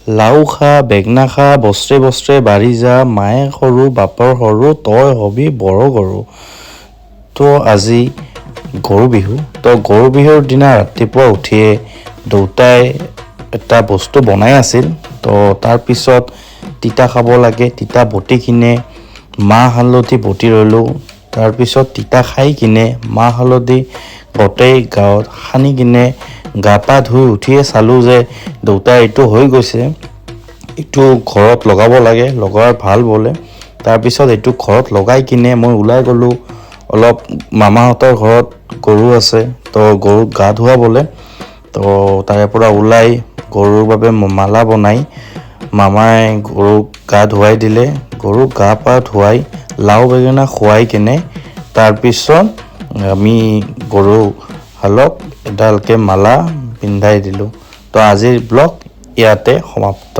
লাও খা বেঙনা খা বস্ত্ৰে বস্ত্ৰে বাঢ়ি যা মায়ে সৰু বাপৰ সৰু তই হবি বৰ গৰু। তো আজি গৰু বিহু। তো গৰু বিহুৰ দিনা ৰাতিপুৱা উঠিয়ে দেউতাই এটা বস্তু বনাই আছিল। তো তাৰপিছত তিতা খাব লাগে, তিতা বটি কিনে মাহ হালধি বটি ৰ'লোঁ। তাৰপিছত তিতা খাই কিনে মাহ হালধি গোটেই গাঁৱত সানি কিনে গা পা ধুই উঠিয়ে চালোঁ যে দেউতা এইটো হৈ গৈছে, এইটো ঘৰত লগাব লাগে, লগোৱাৰ ভাল বোলে। তাৰপিছত এইটো ঘৰত লগাই কিনে মই ওলাই গ'লোঁ। অলপ মামাহঁতৰ ঘৰত গৰু আছে, তো গৰুক গা ধুৱাবলৈ। তো তাৰে পৰা ওলাই গৰুৰ বাবে মালা বনাই মামাই গৰুক গা ধুৱাই দিলে। গৰুক গা পা ধুৱাই লাও বেঙেনা খুৱাই কিনে তাৰপিছত আমি গৰুহালক এডালকৈ মালা পিন্ধাই দিলোঁ। তো আজিৰ ব্লগ ইয়াতে সমাপ্ত।